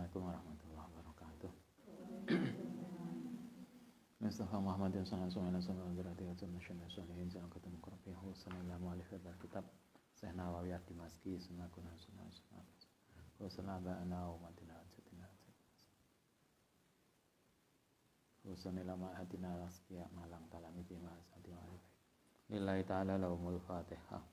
Assalamualaikum warahmatullahi wabarakatuh. Mustafa Muhammadin sallallahu alaihi wasallam berarti nasyana salihin jangan ketemu qurbi sallallahu alaihi wasallam kitab Syekh Nawawi Ad-Dimashqi sunnah wa sallallahu wa madina jatina wa sallallahu hadina rasqiya malang talami bima asati wa alif lillahi ta'ala lahumul fatihah.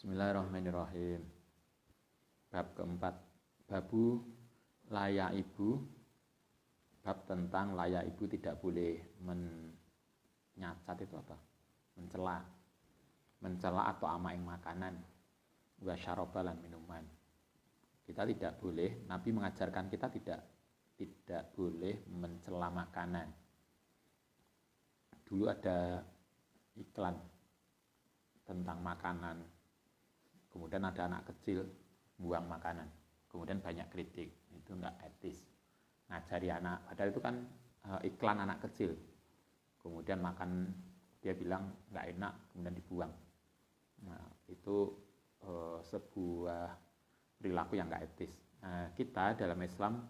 Bismillahirrahmanirrahim. Bab keempat, babu layak ibu. Bab tentang layak ibu tidak boleh menyacat itu apa? Mencela atau amaing makanan. Wa syarabalan minuman. Kita tidak boleh, Nabi mengajarkan kita tidak boleh mencela makanan. Dulu ada iklan tentang makanan. Kemudian ada anak kecil buang makanan, kemudian banyak kritik, itu enggak etis. Ngajari anak, padahal itu kan iklan anak kecil. Kemudian makan, dia bilang enggak enak, kemudian dibuang. Nah, itu sebuah perilaku yang enggak etis. Kita dalam Islam,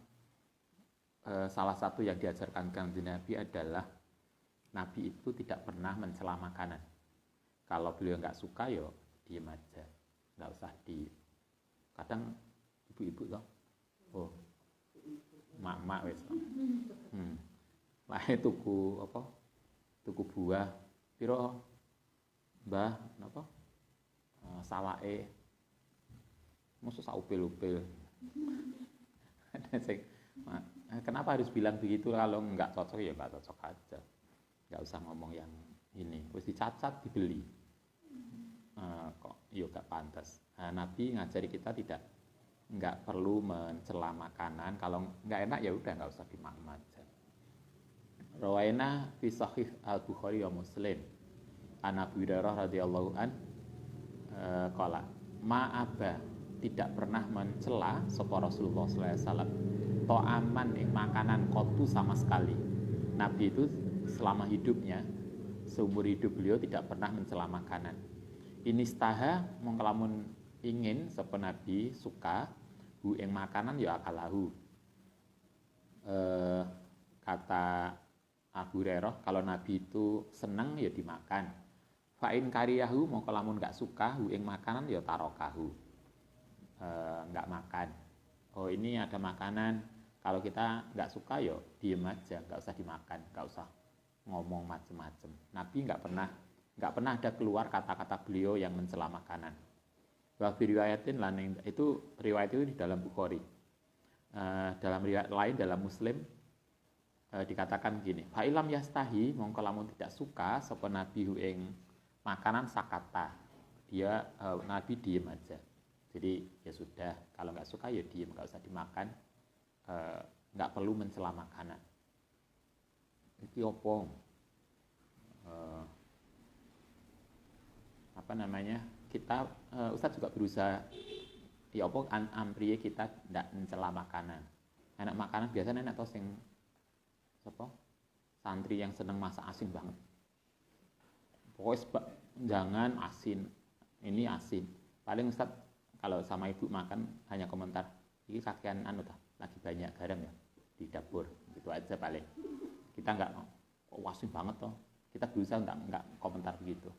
salah satu yang diajarkan Kanjeng Nabi adalah Nabi itu tidak pernah mencela makanan. Kalau beliau enggak suka, yo diem aja. Nggak usah kadang ibu-ibu toh, mak-mak wes, lah tuku buah, piro, mbah, napa, salake, musuh saupil-upil, kenapa harus bilang begitu kalau nggak cocok ya nggak cocok aja, nggak usah ngomong yang ini, harus dicacat dibeli. Kok gak pantas. Nabi ngajari kita nggak perlu mencela makanan. Kalau nggak enak ya udah nggak usah dimakan aja. Rawaina fi sahih al-Bukhari wa Muslim. An Abu Hurairah radhiyallahu an qala ma'aba tidak pernah mencela sapa Rasulullah sallallahu alaihi wasallam ta'aman ing makanan qatu sama sekali. Nabi itu selama hidupnya, seumur hidup beliau tidak pernah mencela makanan. Inistaha mongko lamun ingin sapa Nabi suka hu ing makanan ya akalahu. Kata Abu Hurairah kalau Nabi itu senang ya dimakan. Fa in kariyahu mongko lamun enggak suka hu ing makanan ya tarokahu. Enggak makan. Oh ini ada makanan, kalau kita enggak suka ya diem aja, enggak usah dimakan, enggak usah ngomong macem-macem. Nabi enggak pernah ada keluar kata-kata beliau yang mencela makanan. Wa riwayatin lan itu riwayat itu di dalam Bukhari. Dalam riwayat lain dalam Muslim dikatakan gini, fa ilam yastahi mongko lamun tidak suka sapa nabi ing makanan sakata. Dia Nabi diem aja. Jadi ya sudah, kalau enggak suka ya diem, enggak usah dimakan. Enggak perlu mencela makanan. Iki opo? Kita Ustadz juga berusaha ya apa ampriye kita ndak mencela makanan. Enak makanan biasanya enak sing apa? Santri yang seneng masak asin banget. Pokoknya jangan asin. Ini asin. Paling Ustadz kalau sama ibu makan hanya komentar, ini kakean lagi banyak garam ya di dapur. Gitu aja paling. Kita enggak asin banget toh. Kita berusaha enggak komentar begitu.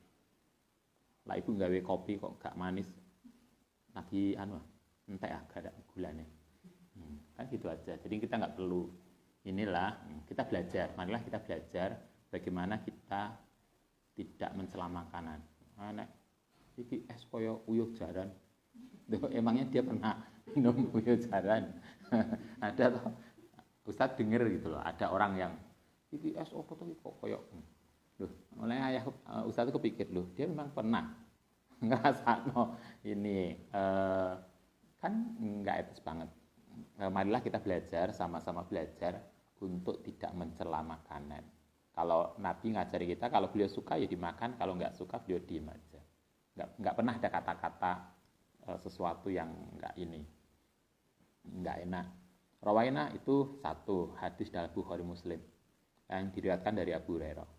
Lah ibu nggawe kopi kok gak manis, lagi entek gak ada gulanya, kan gitu aja. Jadi kita nggak perlu kita belajar, marilah kita belajar bagaimana kita tidak mencela makanan. Nek iki es koyo uyuh jaran, emangnya dia pernah minum uyuh jaran? Ada toh, Ustadz denger gitu loh, ada orang yang iki es opo tuh kok koyo mulai ayah Ustadz itu kepikir dia memang pernah ngerasa ini kan nggak etis banget. Marilah kita belajar, sama-sama belajar untuk tidak mencela makanan. Kalau Nabi ngajari kita, kalau beliau suka ya dimakan, kalau nggak suka beliau diem aja. Nggak pernah ada kata-kata sesuatu yang nggak enak. Rawaina itu satu hadis dalam Bukhari Muslim yang diriwayatkan dari Abu Hurairah.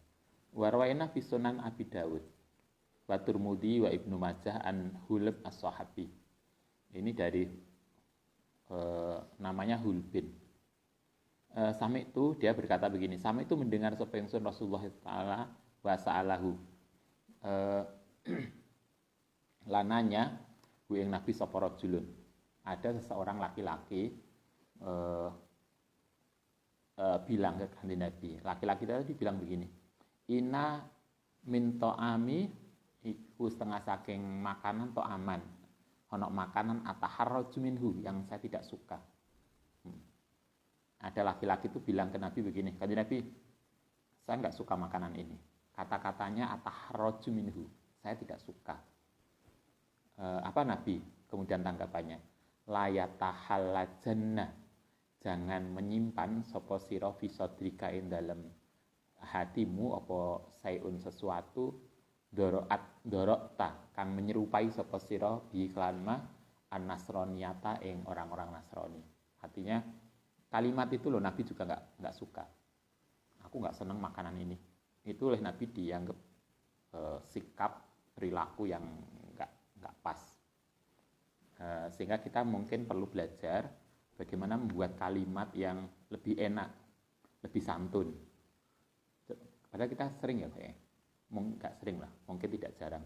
Warwaina fi Sunan Abi Dawud. wa Turmudi wa Ibnu Majah an Hulb as-Sahabi. Ini dari namanya Hulbin. Sami itu dia berkata begini, Sami itu mendengar sapa ingsun Rasulullah taala wa sa'alahu. Lananya hu ing Nabi sapa rajulun. Ada seseorang laki-laki bilang ke kanjeng Nabi. Laki-laki tadi bilang begini, Ina min ta'ami iku setengah saking makanan to aman. Ono makanan ataharraju minhu yang saya tidak suka. Ada laki-laki itu bilang ke Nabi begini, kanjeng Nabi, saya enggak suka makanan ini. Kata-katanya ataharraju minhu, saya tidak suka. Apa Nabi? Kemudian tanggapannya, la yatahallajannah, jangan menyimpan sapa sira fi sadrika ing dalem hatimu apa sayun sesuatu dorokta kang menyerupai sapa sira bi kalma an-nasroniyata ing orang-orang Nasrani. Artinya kalimat itu loh Nabi juga enggak suka. Aku enggak senang makanan ini. Itu oleh Nabi dianggap sikap perilaku yang enggak pas. Sehingga kita mungkin perlu belajar bagaimana membuat kalimat yang lebih enak, lebih santun. Padahal kita sering ya kayak enggak sering lah, mungkin tidak jarang.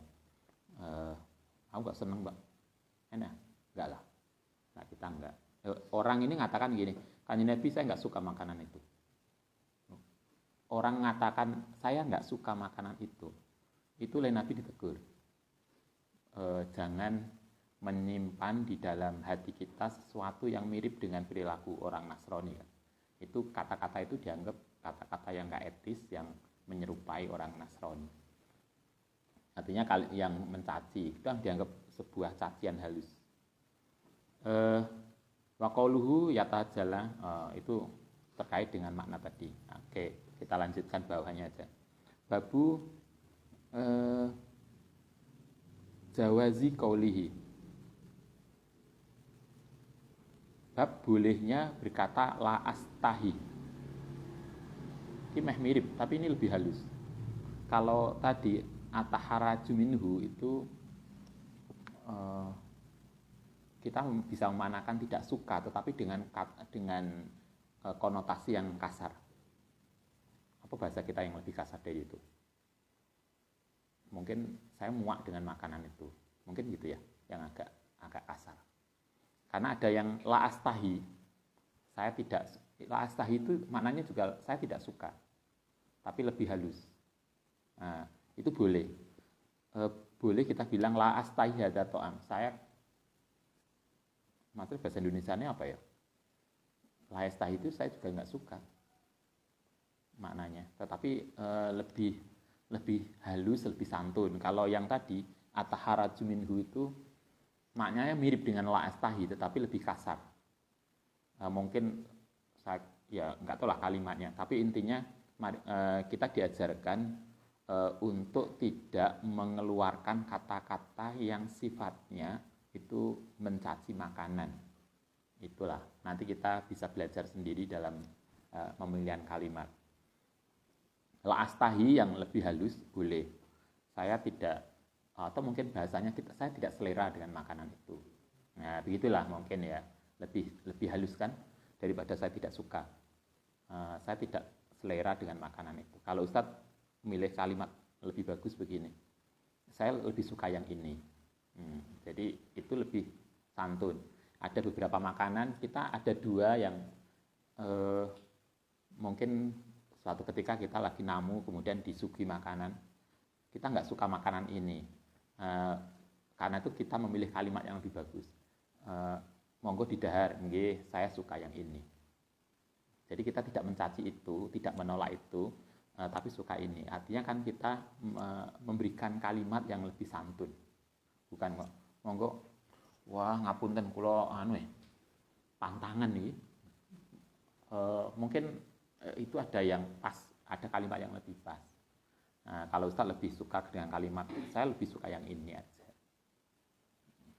Aku enggak seneng, Mbak. Enak? Enggak lah. Nah, kita enggak. Orang ini mengatakan gini, kanjeng Nabi saya enggak suka makanan itu. Orang mengatakan saya enggak suka makanan itu. Itu oleh Nabi ditegur. Jangan menyimpan di dalam hati kita sesuatu yang mirip dengan perilaku orang Nasrani. Itu kata-kata itu dianggap kata-kata yang enggak etis, yang menyerupai orang Nasrani. Artinya yang mencaci itu yang dianggap sebuah cacian halus. Wa qauluhu yatajalla itu terkait dengan makna tadi. Oke, kita lanjutkan bawahnya aja. Babu jawazi qaulihi. Bab bolehnya berkata la astahi. Ini mirip, tapi ini lebih halus. Kalau tadi ataharaju minhu itu kita bisa memanakan tidak suka, tetapi dengan konotasi yang kasar. Apa bahasa kita yang lebih kasar dari itu? Mungkin saya muak dengan makanan itu, mungkin gitu ya, yang agak kasar. Karena ada yang la astahi, saya tidak. La astahi itu maknanya juga saya tidak suka, tapi lebih halus. Nah, itu boleh. Boleh kita bilang la astahi hadza ta'am. Saya maksud bahasa Indonesianya apa ya? La astahi itu saya juga enggak suka maknanya, tetapi lebih halus, lebih santun. Kalau yang tadi ataharaju minhu itu maknanya mirip dengan la astahi tetapi lebih kasar. Mungkin saya ya enggak tahu lah kalimatnya, tapi intinya kita diajarkan untuk tidak mengeluarkan kata-kata yang sifatnya itu mencaci makanan. Itulah, nanti kita bisa belajar sendiri dalam pemilihan kalimat. La astahi yang lebih halus boleh. Saya tidak, atau mungkin bahasanya saya tidak selera dengan makanan itu. Nah, begitulah mungkin ya, lebih halus kan daripada saya tidak suka. Saya tidak selera dengan makanan itu. Kalau Ustadz memilih kalimat lebih bagus begini, saya lebih suka yang ini. Jadi itu lebih santun. Ada beberapa makanan, kita ada dua yang mungkin suatu ketika kita lagi namu, kemudian disuguhi makanan, kita nggak suka makanan ini. Karena itu kita memilih kalimat yang lebih bagus. Monggo didahar, nggih, saya suka yang ini. Jadi kita tidak mencaci itu, tidak menolak itu, tapi suka ini. Artinya kan kita memberikan kalimat yang lebih santun. Bukan kok, monggo, wah ngapunten kula pantangan nih. Mungkin itu ada yang pas, ada kalimat yang lebih pas. Nah, kalau Ustaz lebih suka dengan kalimat, saya lebih suka yang ini aja.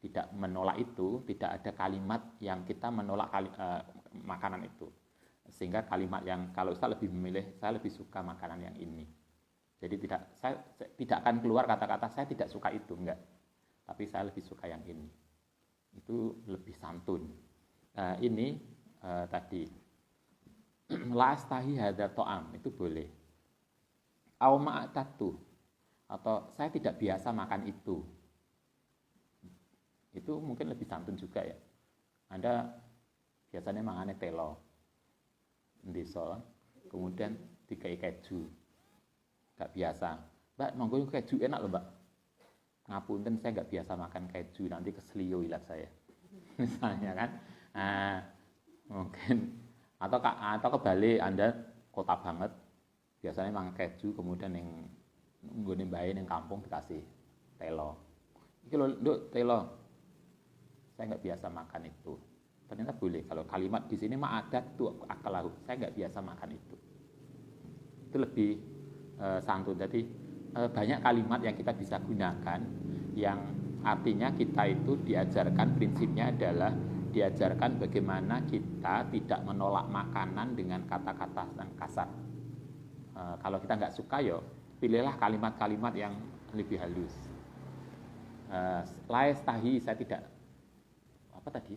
Tidak menolak itu, tidak ada kalimat yang kita menolak makanan itu. Sehingga kalimat yang, kalau Ustaz lebih memilih, saya lebih suka makanan yang ini. Jadi saya tidak akan keluar kata-kata saya tidak suka itu, enggak. Tapi saya lebih suka yang ini. Itu lebih santun. Ini tadi la astahi hadza ta'am itu boleh. Au ma'atatu atau saya tidak biasa makan itu. Itu mungkin lebih santun juga ya. Anda biasanya makannya telo. Ndesa, kemudian dikai keju. Gak biasa. Mbak, monggo keju enak loh, Mbak. Ngapunten saya gak biasa makan keju, nanti keselio ilat saya. Misalnya kan. Mungkin atau kebalik Anda kota banget biasanya makan keju kemudian yang nggone mbae ning kampung dikasih telo. Iki lho, Nduk, telo. Saya nggak biasa makan itu. Ternyata boleh. Kalau kalimat di sini mah ada tuh akalahu. Saya nggak biasa makan itu. Itu lebih santun. Jadi banyak kalimat yang kita bisa gunakan yang artinya kita itu diajarkan prinsipnya adalah diajarkan bagaimana kita tidak menolak makanan dengan kata-kata yang kasar. Kalau kita nggak suka yo, pilihlah kalimat-kalimat yang lebih halus. Laestahi saya tidak apa tadi?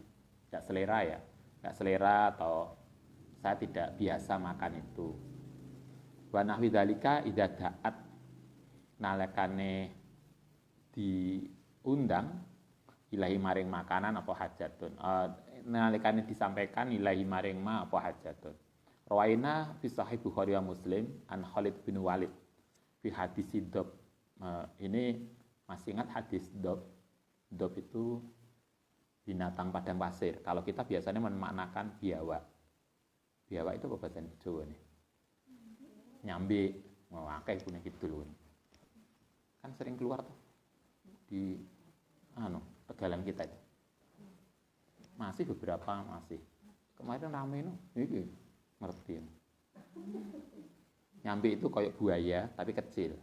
Tidak selera ya, tidak selera atau saya tidak biasa makan itu. Wa nahwi dzalika idza da'at nalekane diundang ilahi maring makanan apa hajatun. Nalekane disampaikan ilahi maring ma apa hajatun. Rawaina fi sahih Bukhari wa Muslim an Khalid bin Walid fi hadis Dob. Ini masih ingat hadis Dob? Dob itu binatang padang pasir. Kalau kita biasanya memaknakan biawak. Biawak itu apa bahasa Jawa nih? Nyambi. Akeh punya gitu loh. Kan sering keluar tuh di Tegalan kita itu. Masih beberapa masih. Kemarin rame iki ngerti. Nyambi itu kayak buaya tapi kecil.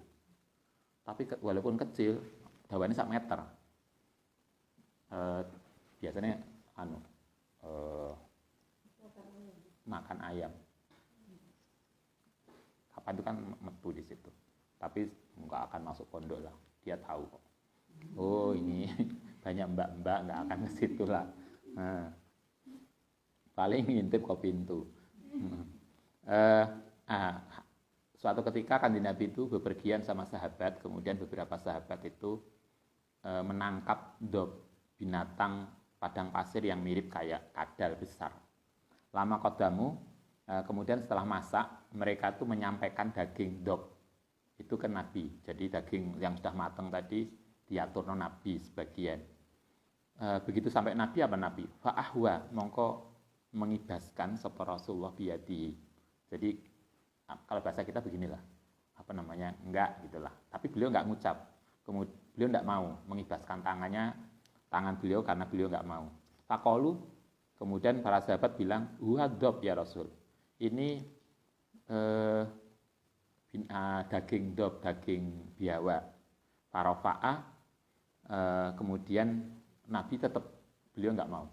Tapi walaupun kecil, dawannya 1 meter. Biasanya makan ayam. Kapan itu kan metu di situ. Tapi nggak akan masuk pondok lah. Dia tahu kok. Oh ini banyak mbak-mbak nggak akan ke situ lah. Paling ngintip ke pintu. Suatu ketika Kanjeng Nabi itu bepergian sama sahabat, kemudian beberapa sahabat itu menangkap dob, binatang padang pasir yang mirip kayak kadal besar. Lama kodamu, kemudian setelah masak, mereka tuh menyampaikan daging dob itu ke Nabi. Jadi daging yang sudah matang tadi diaturno Nabi sebagian. Begitu sampai Nabi apa Nabi? Fa'ahwa, mongko mengibaskan sapa Rasulullah biyadihi. Jadi kalau bahasa kita beginilah, enggak gitulah. Tapi beliau enggak ngucap. Kemudian beliau enggak mau mengibaskan tangan beliau karena beliau enggak mau. Faqalu, kemudian para sahabat bilang, "Huwa dob ya Rasul." Ini daging dob, daging biawak. Farafa'ah, kemudian Nabi tetap beliau enggak mau.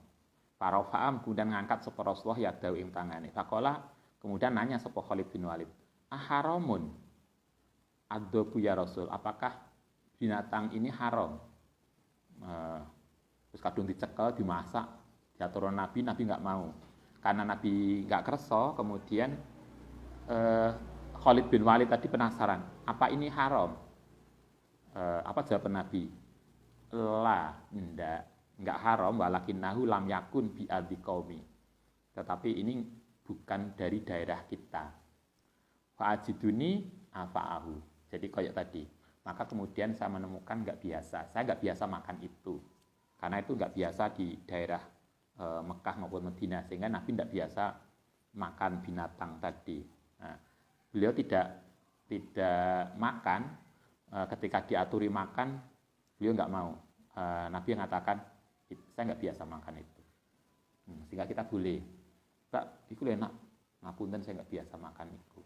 Farafa'ah kemudian ngangkat sapa Rasulullah ya dawu ing tangane. Faqala, kemudian nanya sapa Khalid bin Walid, "Aharamun ad-dobu ya Rasul, apakah binatang ini haram?" Terus kadung dicekel, dimasak, diatur Nabi enggak mau. Karena Nabi enggak kerso, kemudian Khalid bin Walid tadi penasaran, apa ini haram? Apa jawaban Nabi? Enggak haram, walakinnahu lam yakun bi ardi qaumi. Tetapi ini bukan dari daerah kita. Fa'ajiduni afa'ahu. Jadi kayak tadi. Maka kemudian saya menemukan enggak biasa. Saya enggak biasa makan itu. Karena itu enggak biasa di daerah Mekah maupun Madinah, sehingga Nabi enggak biasa makan binatang tadi. Nah, beliau tidak makan ketika diaturi makan, beliau enggak mau. Nabi yang mengatakan, saya enggak biasa makan itu. Sehingga kita boleh, Pak, itu enak, ngapunten saya enggak biasa makan itu.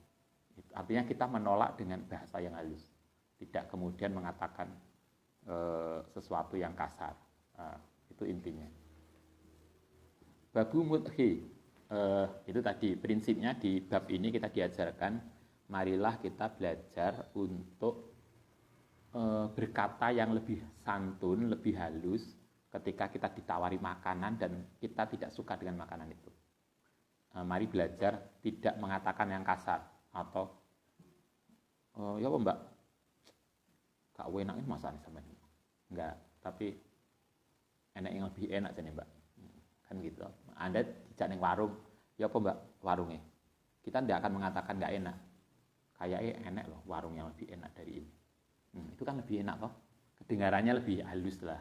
Artinya kita menolak dengan bahasa yang halus, tidak kemudian mengatakan sesuatu yang kasar. Itu intinya. Babu mudhi, itu tadi prinsipnya di bab ini kita diajarkan marilah kita belajar untuk berkata yang lebih santun, lebih halus ketika kita ditawari makanan dan kita tidak suka dengan makanan itu. Mari belajar tidak mengatakan yang kasar atau ya apa mbak, gak enak ini masalah sama ini. Enggak, tapi enak yang lebih enak jadi mbak. Kan gitu. Anda dijak ning warung, ya apa mbak warungnya? Kita tidak akan mengatakan nggak enak. Kayaknya enak loh warung yang lebih enak dari ini. Itu kan lebih enak toh. Kedengarannya lebih halus lah.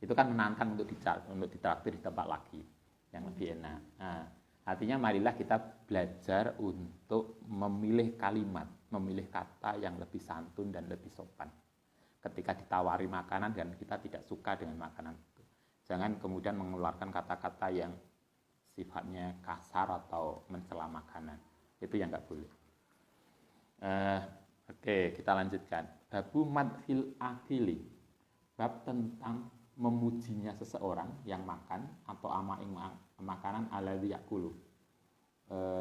Itu kan menantang untuk ditraktir di tempat lagi yang lebih enak. Nah, artinya marilah kita belajar untuk memilih kalimat, memilih kata yang lebih santun dan lebih sopan. Ketika ditawari makanan dan kita tidak suka dengan makanan itu. Jangan kemudian mengeluarkan kata-kata yang sifatnya kasar atau mencela makanan. Itu yang nggak boleh. Oke, kita lanjutkan. Babu madhil akili. Bab tentang memujinya seseorang yang makan atau amaing makanan alladzi yakulu.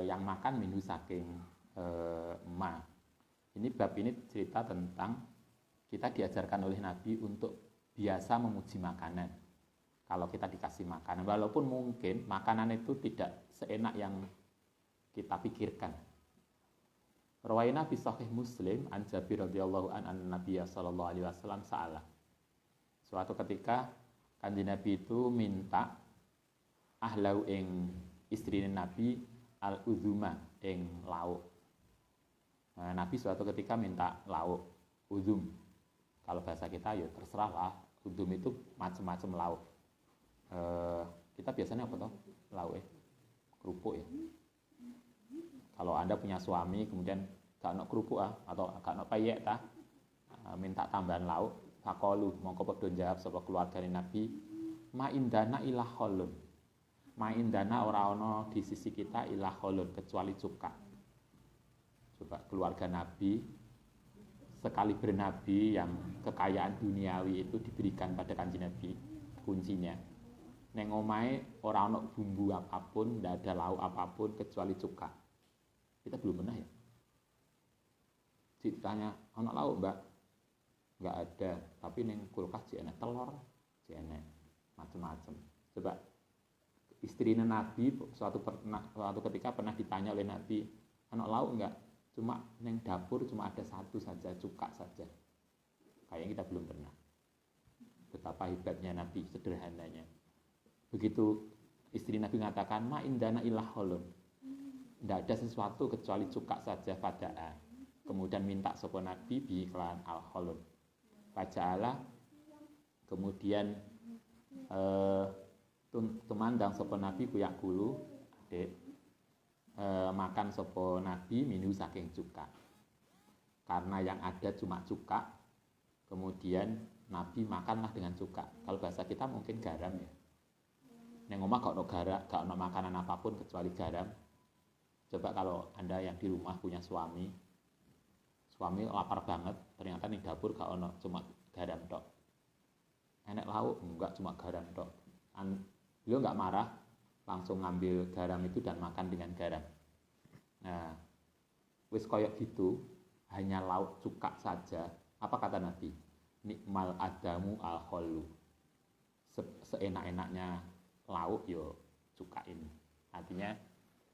Yang makan minhu saking ma. Ini bab ini cerita tentang kita diajarkan oleh Nabi untuk biasa memuji makanan. Kalau kita dikasih makanan, walaupun mungkin makanan itu tidak seenak yang kita pikirkan. Rawaina fi sahih Muslim an Jabir radhiyallahu an Nabi sallallahu alaihi wasallam sa'ala. Suatu ketika Kanjeng Nabi itu minta ahlau ing istrine Nabi al-uzuma ing lauk. Nah, Nabi suatu ketika minta lauk uzum. Kalau bahasa kita ya terserah lah, uzum itu macam-macam lauk. Kita biasanya apa toh lauk kerupuk ya. Kalau Anda punya suami kemudian gak ono kerupuk atau gak ono payek minta tambahan lauk, faqalu mongko padha jawab sapa keluargane Nabi, ma indana ilah kholun. Ma indana ora ono di sisi kita ilah kholun kecuali cuka. Coba keluarga Nabi sekali bernabi yang kekayaan duniawi itu diberikan pada Kanjeng Nabi, kuncinya neng omahe ora ono bumbu apapun, ndak ada lauk apapun kecuali cuka. Kita belum pernah ya. Ditanya, ono lauk mbak? Nggak ada, tapi neng kulkas enak telur, enak macam-macam. Coba istrinya Nabi suatu ketika pernah ditanya oleh Nabi, ono lauk enggak? Cuma neng dapur cuma ada satu saja, cuka saja. Kayaknya kita belum pernah. Betapa hebatnya Nabi, sederhananya. Begitu istri Nabi mengatakan, ma indana ilah holun. Tidak ada sesuatu kecuali cuka saja fada'a. Kemudian minta sapa Nabi bi iklan al-holun. Faja'ala kemudian tumandang sapa Nabi kuyak kulu adik makan sapa Nabi minhu saking cuka. Karena yang ada cuma cuka, kemudian Nabi makanlah dengan cuka. Kalau bahasa kita mungkin garam ya. Neng omah gak ono makanan apapun kecuali garam. Coba kalau Anda yang di rumah punya suami lapar banget, ternyata di dapur gak ono cuma garam tok. Enak lauk enggak cuma garam tok. Beliau enggak marah, langsung ngambil garam itu dan makan dengan garam. Nah, wis koyok gitu, hanya lauk cuka saja. Apa kata Nabi? Nikmal adamu al-kholu. Seenak-enaknya lauk yo cuka ini. Artinya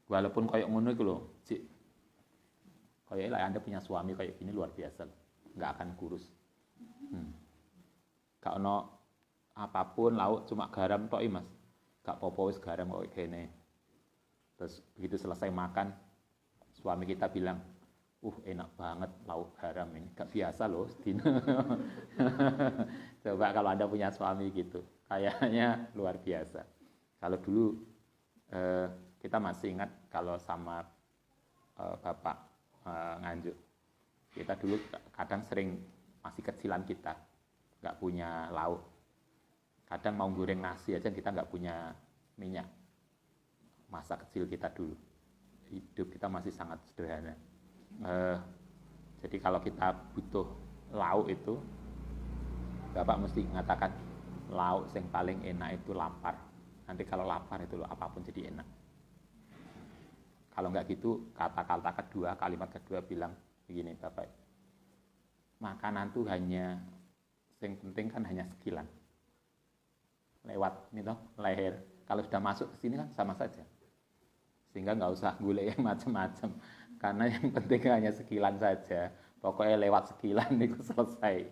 walaupun koyok ngono iku lho, kayak Anda punya suami kayak gini luar biasa, nggak akan kurus. Gak ono apapun lauk cuma garam tok mas, gak popo wis garam kok kene. Terus begitu selesai makan, suami kita bilang, enak banget lauk garam ini, gak biasa loh. Coba kalau Anda punya suami gitu, kayaknya luar biasa. Kalau dulu kita masih ingat kalau sama bapak Nganjuk, kita dulu kadang sering masih kecilan kita nggak punya lauk, kadang mau goreng nasi aja kita nggak punya minyak. Masa kecil kita dulu, hidup kita masih sangat sederhana. Jadi kalau kita butuh lauk itu, bapak mesti mengatakan lauk yang paling enak itu lapar. Nanti kalau lapar itu apapun jadi enak. Kalau enggak gitu, kalimat kedua bilang, begini Bapak. Makanan tuh hanya yang penting kan hanya sekilan. Lewat ini toh leher. Kalau sudah masuk ke sini kan sama saja. Sehingga nggak usah golek yang macam-macam. Karena yang penting hanya sekilan saja. Pokoknya lewat sekilan itu selesai.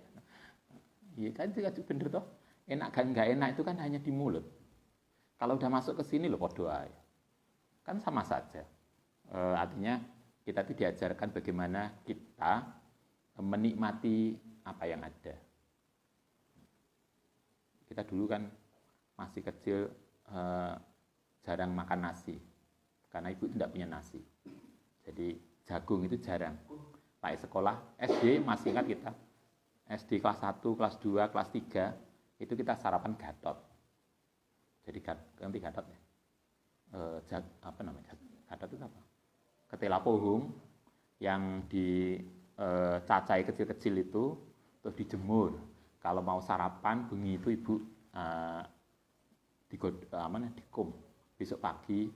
Iya kan juga bener toh. Enak kan nggak enak itu kan hanya di mulut. Kalau udah masuk ke sini loh podo ae. Kan sama saja. Artinya kita itu diajarkan bagaimana kita menikmati apa yang ada. Kita dulu kan masih kecil jarang makan nasi karena ibu tidak punya nasi. Jadi jagung itu jarang. Pakai sekolah SD masih ingat kita. SD kelas 1, kelas 2, kelas 3 itu kita sarapan gatot. Jadi ganti gatot ya. Apa namanya? Gatot itu apa? Ketela pohung yang dicacai kecil-kecil itu terus dijemur. Kalau mau sarapan bengi itu ibu dikum. Besok pagi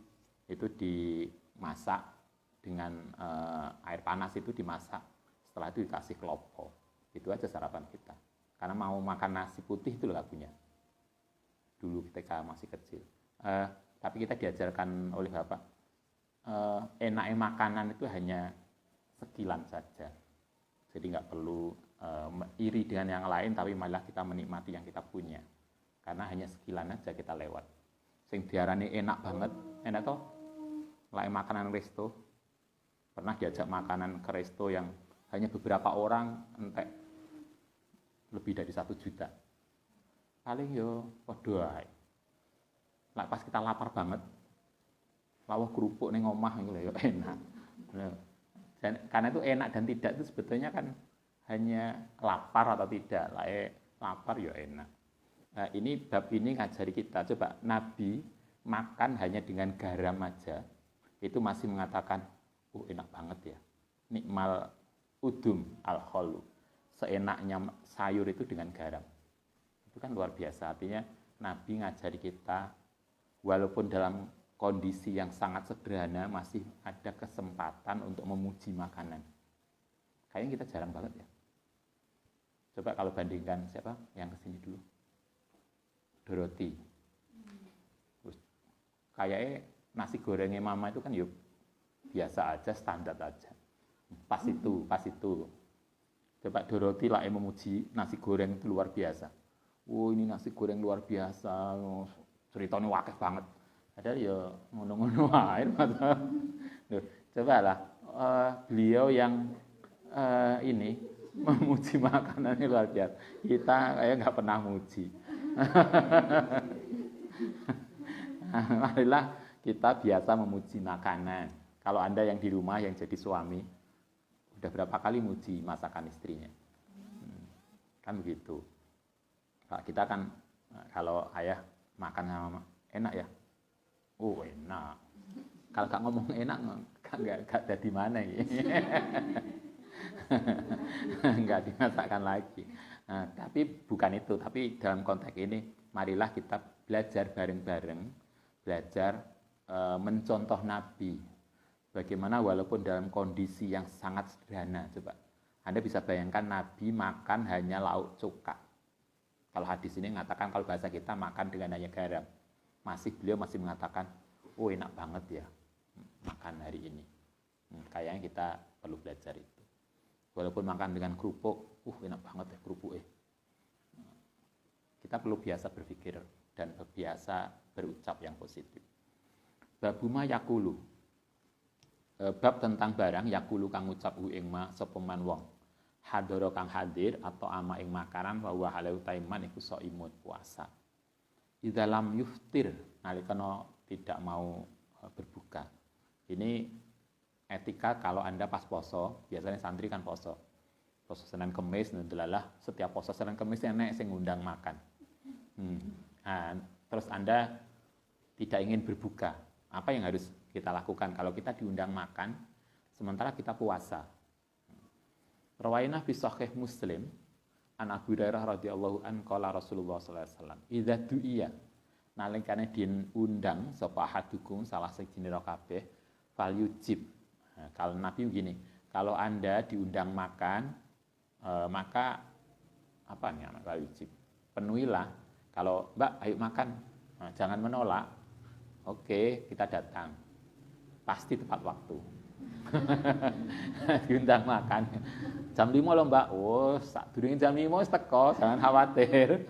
itu dimasak dengan air panas itu dimasak. Setelah itu dikasih klopo. Itu aja sarapan kita. Karena mau makan nasi putih itu nggak punya. Dulu ketika masih kecil. Tapi kita diajarkan oleh Bapak, enaknya makanan itu hanya sekilan saja. Jadi nggak perlu iri dengan yang lain, tapi malah kita menikmati yang kita punya. Karena hanya sekilan aja kita lewat. Sing diarani enak banget, enak toh? Lain makanan resto. Pernah diajak makanan ke resto yang hanya beberapa orang, entek lebih dari 1 juta. Paling yo podo ae. Lah pas kita lapar banget, lawuh kerupuk ning omah iku lho enak. Karena itu enak dan tidak itu sebetulnya kan hanya lapar atau tidak. Lapar ya enak. Nah, ini bab ini ngajari kita. Coba Nabi makan hanya dengan garam aja, itu masih mengatakan, enak banget ya. Nikmal udum al-kholu. Seenaknya sayur itu dengan garam. Itu kan luar biasa. Artinya Nabi ngajari kita, walaupun dalam kondisi yang sangat sederhana, masih ada kesempatan untuk memuji makanan. Kayaknya kita jarang banget ya. Coba kalau bandingkan siapa yang kesini dulu? Doroti. Terus kayaknya nasi gorengnya mama itu kan yuk biasa aja, standar aja. Pas itu. Coba Doroti lah yang memuji nasi goreng itu luar biasa. Ini nasi goreng luar biasa, ceritanya wakil banget. Ada ya ngono-ngono air mata. Cobalah beliau yang ini memuji makanannya luar biasa. Kita kayak nggak pernah muji. Marilah kita biasa memuji makanan. Kalau Anda yang di rumah yang jadi suami, udah berapa kali muji masakan istrinya? Kan begitu. Kalau kita kan, kalau ayah makan sama enak ya? Enak. Kalau gak ngomong enak, gak ada di mana ya. Gak dimasakkan lagi. Nah, tapi bukan itu. Tapi dalam konteks ini, marilah kita belajar bareng-bareng, belajar mencontoh Nabi. Bagaimana walaupun dalam kondisi yang sangat sederhana, coba. Anda bisa bayangkan Nabi makan hanya lauk cuka. Kalau hadis ini mengatakan, kalau bahasa kita makan dengan hanya garam. Beliau masih mengatakan, enak banget ya makan hari ini. Kayaknya kita perlu belajar itu. Walaupun makan dengan kerupuk, enak banget ya kerupuk. Kita perlu biasa berpikir dan biasa berucap yang positif. Babuma yakulu. Bab tentang barang yakulu kang ngucap ing ma sapa man wong. Hadoro kang hadir atau ama ing makanan wa huwa halau taiman iku shaimun puasa. Idalam yuftir nalikana tidak mau berbuka. Ini etika kalau Anda pas poso, biasanya santri kan poso. Poso Senin Kemis, ndelalah setiap poso Senin Kemis enek sing ngundang makan. Terus Anda tidak ingin berbuka. Apa yang harus kita lakukan kalau kita diundang makan sementara kita puasa? Rawainah fi sahih Muslim an Abu Hurairah radhiyallahu an qala Rasulullah sallallahu alaihi wasallam idza du'iya nalikane diundang sapa ahadukum salah siji nira kabeh fal yujib. Kalau Nabi begini, kalau Anda diundang makan, maka apa nih anak wajib? Penuhilah. Kalau Mbak, ayo makan, nah, jangan menolak. Oke, kita datang. Pasti tepat waktu. Diundang makan. Jam 5 loh Mbak. Oh, durungin jam 5 wis teko, jangan khawatir.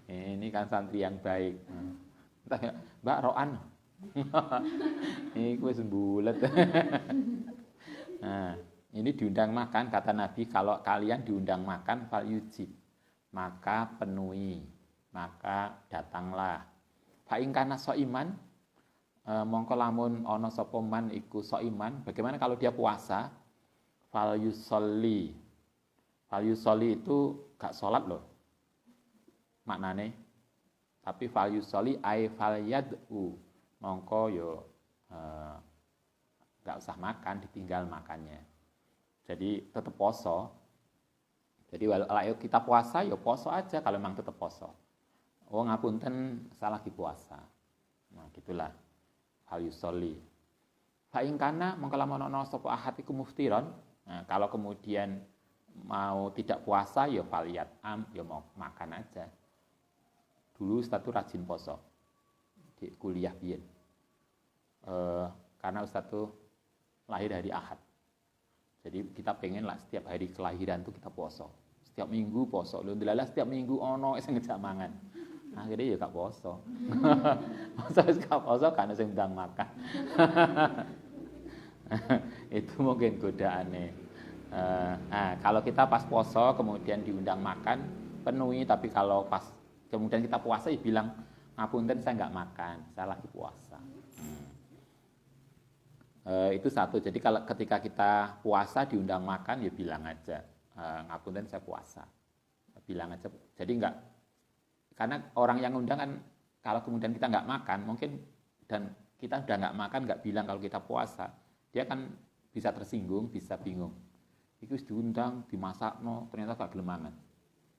Ini kan santri yang baik. Mbak Roan. Ini wis bulet. Nah, ini diundang makan, kata Nabi, kalau kalian diundang makan fal yujib, maka penuhi, maka datanglah. Fa in kana shaiman, mongko lamun ana sapa man iku shaiman, bagaimana kalau dia puasa? Fal yusolli. Fal yusolli itu gak sholat loh. Maknane. Tapi fal yusolli ay fal yad'u. Mongko yo gak usah makan, ditinggal makannya. Jadi tetap poso. Jadi kalau kita puasa, ya poso aja kalau memang tetap poso. Oh ngapunten salah di puasa. Nah gitulah. Hal yusolli. Fa'in kana mengkalamun ono sapa ahad iku muftiron. Nah, kalau kemudian mau tidak puasa, ya faliyat ya mau makan aja. Dulu Ustaz tuh rajin poso di kuliah biyen. Karena Ustaz tuh lahir hari Ahad. Jadi kita pengen lah setiap hari kelahiran tuh kita poso. Setiap minggu poso. Alhamdulillah setiap minggu ono sing ngejak mangan. Akhirnya ya gak poso. Masa wis gak poso kan sing ndang makan. Itu mungkin godaane. Nah, kalau kita pas poso kemudian diundang makan, penuhi, tapi kalau pas kemudian kita puasa ya bilang ngapunten saya nggak makan, saya lagi puasa. Itu satu. Jadi kalau ketika kita puasa diundang makan ya bilang aja ngapunten saya puasa, bilang aja. Jadi enggak, karena orang yang undang kan kalau kemudian kita nggak makan mungkin, dan kita udah nggak makan nggak bilang kalau kita puasa, dia kan bisa tersinggung, bisa bingung. Itu diundang dimasak no ternyata gak gelem mangan,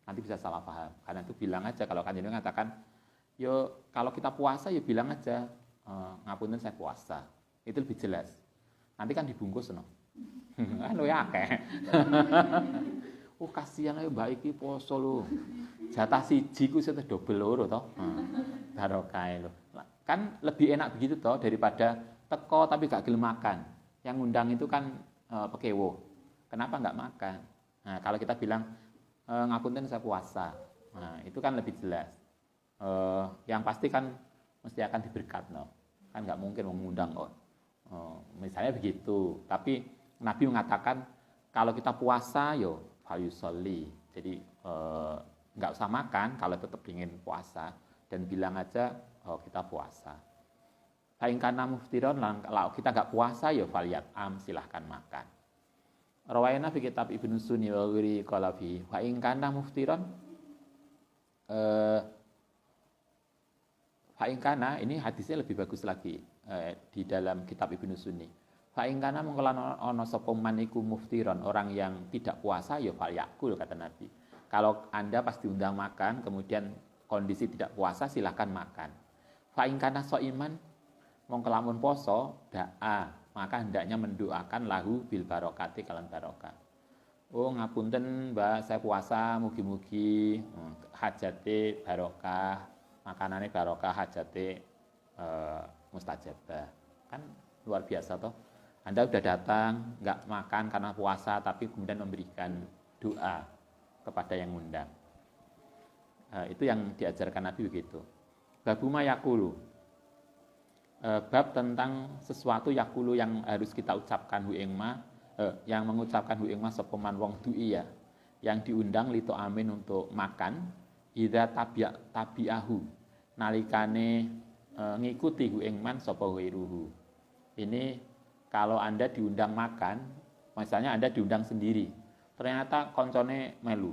nanti bisa salah paham. Karena itu bilang aja, kalau kanjeng mengatakan yo kalau kita puasa ya bilang aja ngapunten saya puasa. Itu lebih jelas. Nanti kan dibungkus no. Anu ya akeh. Oh kasihan ayo Mbak iki poso lho. Jatah siji ku seteh double loro to. Barokah lho. Kan lebih enak begitu toh daripada teko tapi gak gelem makan. Yang ngundang itu kan pekewo. Kenapa enggak makan? Nah, kalau kita bilang ngapunten saya puasa. Nah, itu kan lebih jelas. Yang pasti kan mesti akan diberkat no. Kan enggak mungkin mengundang kok. Misalnya begitu. Tapi Nabi mengatakan kalau kita puasa yo fayusolli. Jadi nggak usah makan kalau tetap ingin puasa, dan bilang aja kita puasa. Fa'in kana muftiron, kalau kita nggak puasa yo faliyat silahkan makan. Rawayana fi kitab Ibnu Sunni wa ghairi qala fi fa'in kana muftiron fa'in kana, ini hadisnya lebih bagus lagi di dalam kitab Ibnu Sunni. Fa'in kana mengkolan ono sapa man iku muftiron, orang yang tidak puasa ya fal yakul, kata Nabi. Kalau Anda pas diundang makan kemudian kondisi tidak puasa, silahkan makan. Fa'in kana soiman mongkelamun poso da'a, maka hendaknya mendoakan lahu bil barokati, kalan barokah. Oh ngapunten Mbak, saya puasa mugi-mugi hajate barokah, makanannya barokah, hajate mustajabah. Kan luar biasa toh. Anda udah datang, nggak makan karena puasa, tapi kemudian memberikan doa kepada yang ngundang. Itu yang diajarkan Nabi begitu. Babuma yakulu. Bab tentang sesuatu yakulu yang harus kita ucapkan hu ing ma, yang mengucapkan hu ing ma sapa man wong du'iya, yang diundang lito amin untuk makan, idza tabi'ahu, nalikane ngikuti hu ing man sapa ghairuhu. Ini kalau Anda diundang makan, misalnya Anda diundang sendiri, ternyata koncone melu,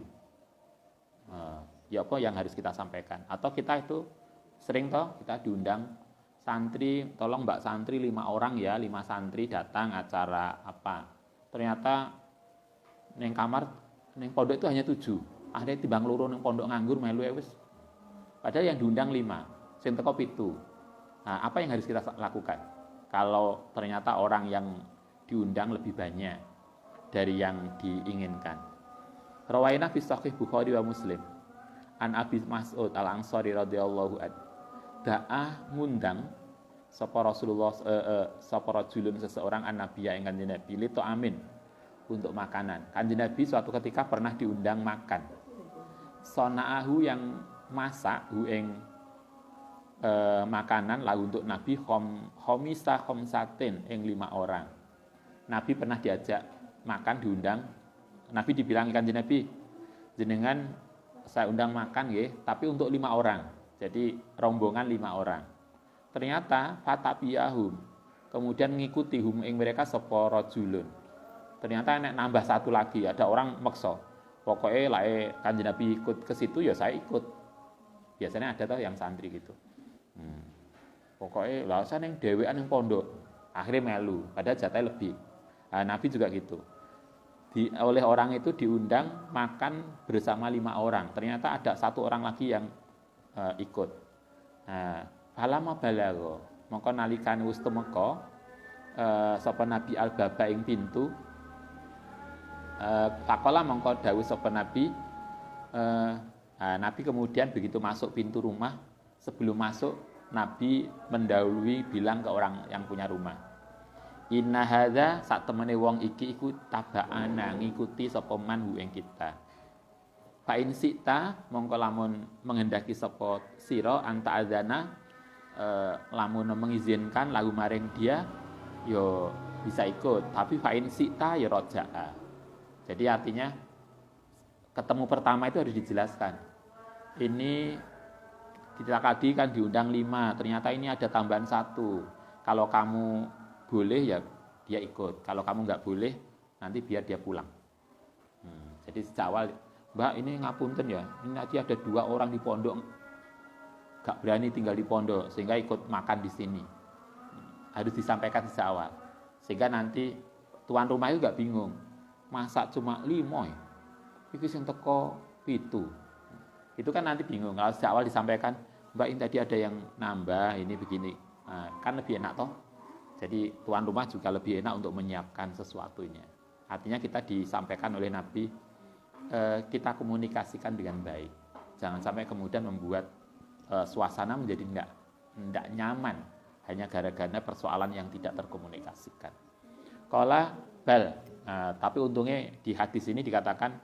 ya apa yang harus kita sampaikan? Atau kita itu sering toh kita diundang santri, tolong Mbak santri 5 orang ya, 5 santri datang acara apa, ternyata neng kamar, neng pondok itu hanya 7, ada timbang loro neng pondok nganggur melu wis, padahal yang diundang 5, sing teko 7. Nah, apa yang harus kita lakukan kalau ternyata orang yang diundang lebih banyak dari yang diinginkan. Rawaina fi Sahih Bukhari wa Muslim an Abi Mas'ud Al-Ansari radhiyallahu an. Da'ah ngundang sapa Rasulullah sapa rajulun seseorang an-nabiyya ing Kanjeng Nabi li amin untuk makanan. Kanjeng Nabi suatu ketika pernah diundang makan. Sona'ahu yang masak hu ing makanan lalu untuk Nabi khomisa khomsatin ing 5 orang. Nabi pernah diajak makan diundang. Nabi dibilang Kanjeng Nabi, jenengan saya undang makan nggih, tapi untuk 5 orang. Jadi rombongan 5 orang. Ternyata fatabiyahum, kemudian mengikuti hum ing mereka sapa rajulun. Ternyata nek nambah satu lagi, ada orang maksa. Pokoknya lae Kanjeng Nabi ikut ke situ ya saya ikut. Biasanya ada toh yang santri gitu. Pokoknya lah saya yang dewean yang pondok. Akhirnya melu, padahal jatahnya lebih. Nah, Nabi juga gitu. Oleh orang itu diundang makan bersama 5 orang. Ternyata ada 1 orang lagi yang ikut. Nah, falama balago, mongko nalikane wis temeka sapa Nabi al-baba ing pintu. Fakola mongko dawuh sapa Nabi. Nabi kemudian begitu masuk pintu rumah, sebelum masuk Nabi mendahului bilang ke orang yang punya rumah, inna hadza sak temene wong iki iku tabaana ngikuti sapa man hu ing kita. Fa in sita mongko lamun menghendaki sapa sira anta adzana lamun mengizinkan lagu maring dia yo bisa ikut, tapi fa in sita ya roja'a. Jadi artinya ketemu pertama itu harus dijelaskan. Ini kita tadi kan diundang 5, ternyata ini ada tambahan 1. Kalau kamu boleh ya dia ikut, kalau kamu nggak boleh nanti biar dia pulang. Jadi sejak awal, Mbak ini ngapunten ya, ini nanti ada 2 orang di pondok nggak berani tinggal di pondok sehingga ikut makan di sini. Harus disampaikan sejak awal, sehingga nanti tuan rumah itu nggak bingung, masak cuma 5 ya, itu yang teko 7. Itu kan nanti bingung. Kalau sejak awal disampaikan, Mbak ini tadi ada yang nambah, ini begini, kan lebih enak toh. Jadi tuan rumah juga lebih enak untuk menyiapkan sesuatunya. Artinya kita disampaikan oleh Nabi, kita komunikasikan dengan baik. Jangan sampai kemudian membuat suasana menjadi tidak nyaman hanya gara-gara persoalan yang tidak terkomunikasikan. Qala bal, tapi untungnya di hadis ini dikatakan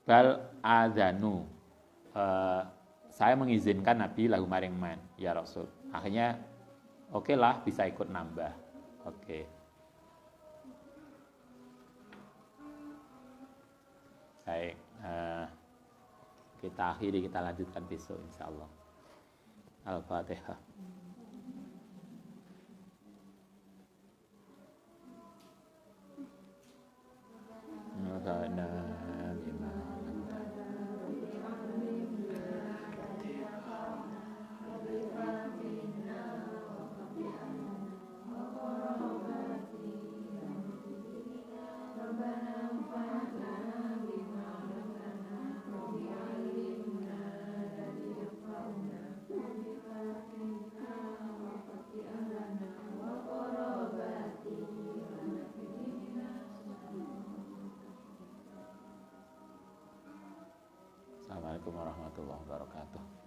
bal adzanu. Saya mengizinkan Nabi lahu maring man, ya Rasul. Akhirnya oke lah bisa ikut nambah. Oke. Baik, kita akhiri, kita lanjutkan besok insyaallah. Al-Fatihah. Assalamualaikum warahmatullahi wabarakatuh.